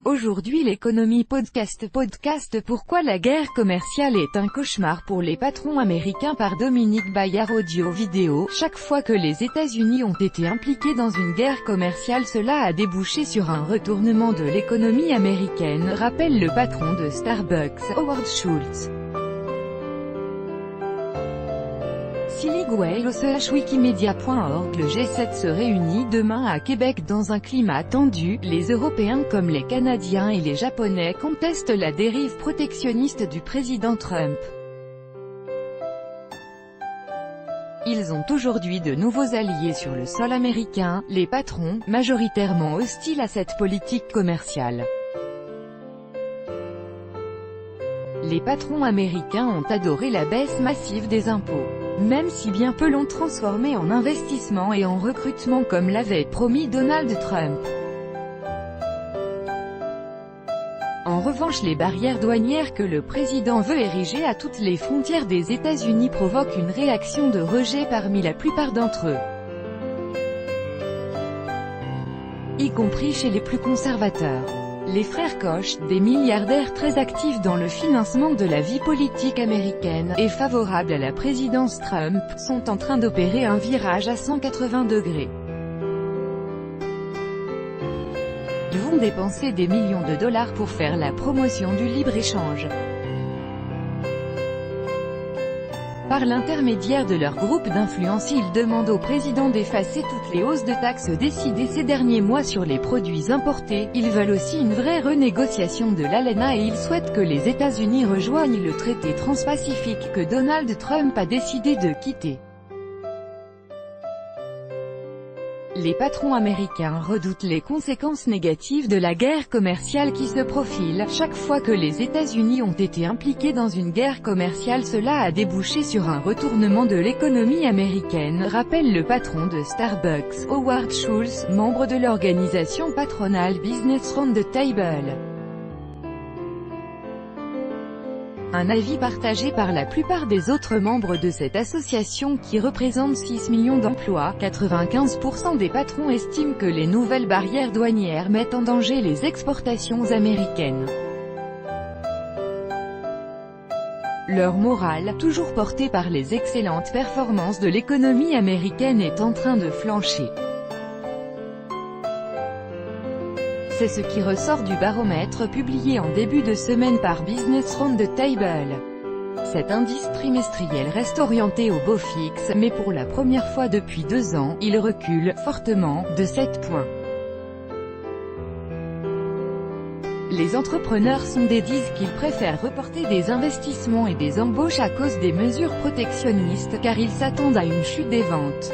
Aujourd'hui l'économie podcast pourquoi la guerre commerciale est un cauchemar pour les patrons américains par Dominique Bayard audio-vidéo. Chaque fois que les États-Unis ont été impliqués dans une guerre commerciale, cela a débouché sur un retournement de l'économie américaine, rappelle le patron de Starbucks, Howard Schultz. Wikimedia.org. Le G7 se réunit demain à Québec dans un climat tendu. Les Européens comme les Canadiens et les Japonais contestent la dérive protectionniste du président Trump. Ils ont aujourd'hui de nouveaux alliés sur le sol américain, les patrons, majoritairement hostiles à cette politique commerciale. Les patrons américains ont adoré la baisse massive des impôts. Même si bien peu l'ont transformé en investissement et en recrutement comme l'avait promis Donald Trump. En revanche, les barrières douanières que le président veut ériger à toutes les frontières des États-Unis provoquent une réaction de rejet parmi la plupart d'entre eux, y compris chez les plus conservateurs. Les frères Koch, des milliardaires très actifs dans le financement de la vie politique américaine, et favorables à la présidence Trump, sont en train d'opérer un virage à 180 degrés. Ils vont dépenser des millions de dollars pour faire la promotion du libre-échange. Par l'intermédiaire de leur groupe d'influence, ils demandent au président d'effacer toutes les hausses de taxes décidées ces derniers mois sur les produits importés. Ils veulent aussi une vraie renégociation de l'ALENA et ils souhaitent que les États-Unis rejoignent le traité transpacifique que Donald Trump a décidé de quitter. Les patrons américains redoutent les conséquences négatives de la guerre commerciale qui se profile. Chaque fois que les États-Unis ont été impliqués dans une guerre commerciale, cela a débouché sur un retournement de l'économie américaine, rappelle le patron de Starbucks, Howard Schultz, membre de l'organisation patronale Business Roundtable. Un avis partagé par la plupart des autres membres de cette association qui représente 6 millions d'emplois. 95% des patrons estiment que les nouvelles barrières douanières mettent en danger les exportations américaines. Leur morale, toujours portée par les excellentes performances de l'économie américaine, est en train de flancher. C'est ce qui ressort du baromètre publié en début de semaine par Business Roundtable. Cet indice trimestriel reste orienté au beau fixe, mais pour la première fois depuis 2 ans, il recule fortement de 7 points. Les entrepreneurs sondés disent qu'ils préfèrent reporter des investissements et des embauches à cause des mesures protectionnistes, car ils s'attendent à une chute des ventes.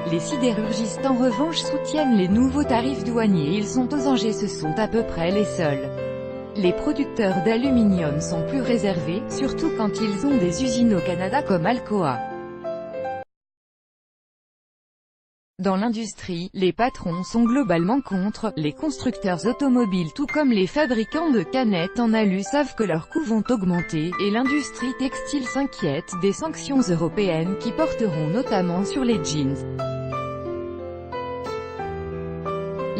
Les sidérurgistes en revanche soutiennent les nouveaux tarifs douaniers. Ils sont aux anges, ce sont à peu près les seuls. Les producteurs d'aluminium sont plus réservés, surtout quand ils ont des usines au Canada comme Alcoa. Dans l'industrie, les patrons sont globalement contre. Les constructeurs automobiles tout comme les fabricants de canettes en alu savent que leurs coûts vont augmenter, et l'industrie textile s'inquiète des sanctions européennes qui porteront notamment sur les jeans.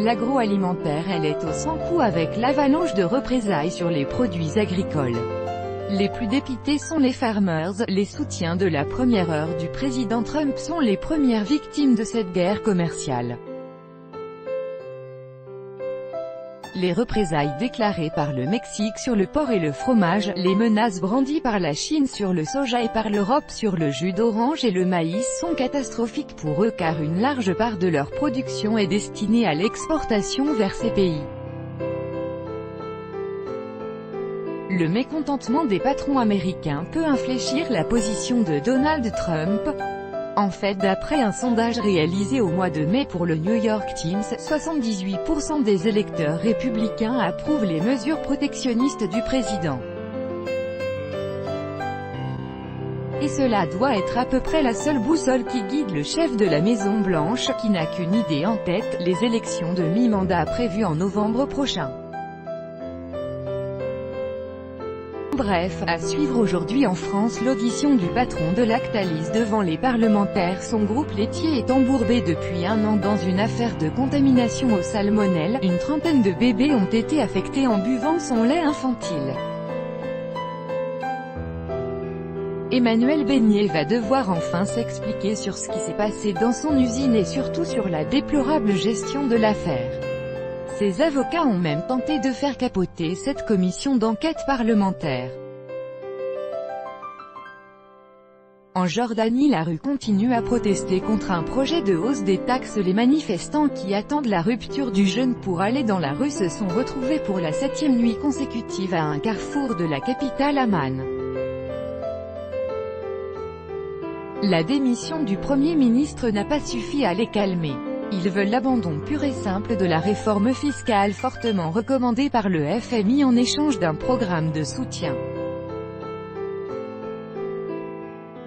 L'agroalimentaire, elle, est au sans-coup avec l'avalanche de représailles sur les produits agricoles. Les plus dépités sont les farmers. Les soutiens de la première heure du président Trump sont les premières victimes de cette guerre commerciale. Les représailles déclarées par le Mexique sur le porc et le fromage, les menaces brandies par la Chine sur le soja et par l'Europe sur le jus d'orange et le maïs sont catastrophiques pour eux car une large part de leur production est destinée à l'exportation vers ces pays. Le mécontentement des patrons américains peut infléchir la position de Donald Trump. En fait, d'après un sondage réalisé au mois de mai pour le New York Times, 78% des électeurs républicains approuvent les mesures protectionnistes du président. Et cela doit être à peu près la seule boussole qui guide le chef de la Maison-Blanche, qui n'a qu'une idée en tête, les élections de mi-mandat prévues en novembre prochain. bref, à suivre aujourd'hui en France l'audition du patron de Lactalis devant les parlementaires. Son groupe laitier est embourbé depuis un an dans une affaire de contamination au salmonelle. Une trentaine de bébés ont été affectés en buvant son lait infantile. Emmanuel Beignet va devoir enfin s'expliquer sur ce qui s'est passé dans son usine et surtout sur la déplorable gestion de l'affaire. Ses avocats ont même tenté de faire capoter cette commission d'enquête parlementaire. En Jordanie, la rue continue à protester contre un projet de hausse des taxes. Les manifestants qui attendent la rupture du jeûne pour aller dans la rue se sont retrouvés pour la 7e nuit consécutive à un carrefour de la capitale Amman. La démission du Premier ministre n'a pas suffi à les calmer. Ils veulent l'abandon pur et simple de la réforme fiscale fortement recommandée par le FMI en échange d'un programme de soutien.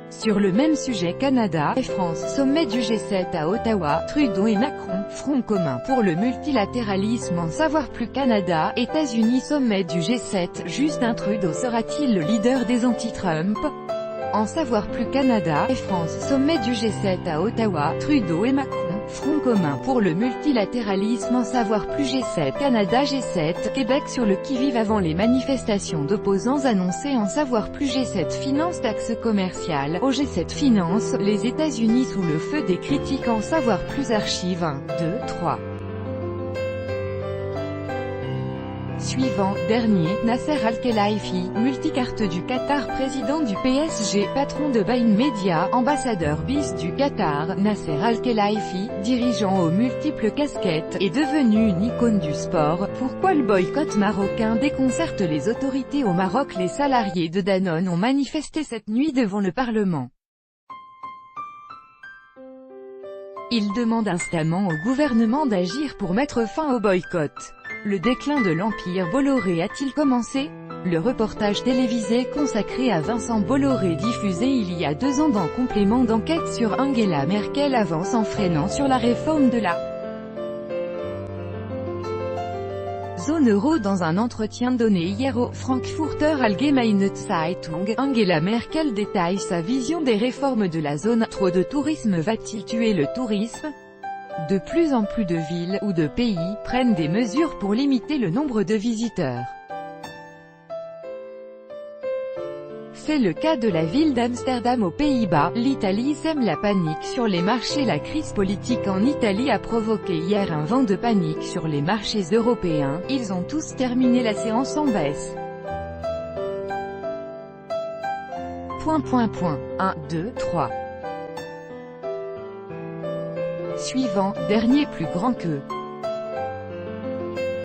Sur le même sujet, Canada et France, sommet du G7 à Ottawa, Trudeau et Macron, front commun pour le multilatéralisme. En savoir plus. Canada, États-Unis, sommet du G7, Justin Trudeau sera-t-il le leader des anti-Trump? En savoir plus. Canada et France, sommet du G7 à Ottawa, Trudeau et Macron, front commun pour le multilatéralisme. En savoir plus. G7 Canada, G7 Québec sur le qui-vive avant les manifestations d'opposants annoncées. En savoir plus. G7 finance taxe commerciale. Au G7 finance, les États-Unis sous le feu des critiques. En savoir plus. Archive 1, 2, 3. Suivant, dernier, Nasser Al-Khelaifi, multicarte du Qatar, président du PSG, patron de Bain Media, ambassadeur bis du Qatar. Nasser Al-Khelaifi, dirigeant aux multiples casquettes, est devenu une icône du sport. Pourquoi le boycott marocain déconcerte les autorités au Maroc? Les salariés de Danone ont manifesté cette nuit devant le Parlement. Ils demandent instamment au gouvernement d'agir pour mettre fin au boycott. Le déclin de l'empire Bolloré a-t-il commencé? Le reportage télévisé consacré à Vincent Bolloré diffusé il y a 2 ans dans Complément d'enquête sur Angela Merkel avance en freinant sur la réforme de la zone euro. Dans un entretien donné hier au Frankfurter Allgemeine Zeitung, Angela Merkel détaille sa vision des réformes de la zone. Trop de tourisme va-t-il tuer le tourisme? De plus en plus de villes ou de pays prennent des mesures pour limiter le nombre de visiteurs. C'est le cas de la ville d'Amsterdam aux Pays-Bas. L'Italie sème la panique sur les marchés. La crise politique en Italie a provoqué hier un vent de panique sur les marchés européens. Ils ont tous terminé la séance en baisse. 1, 2, 3. Suivant, dernier plus grand que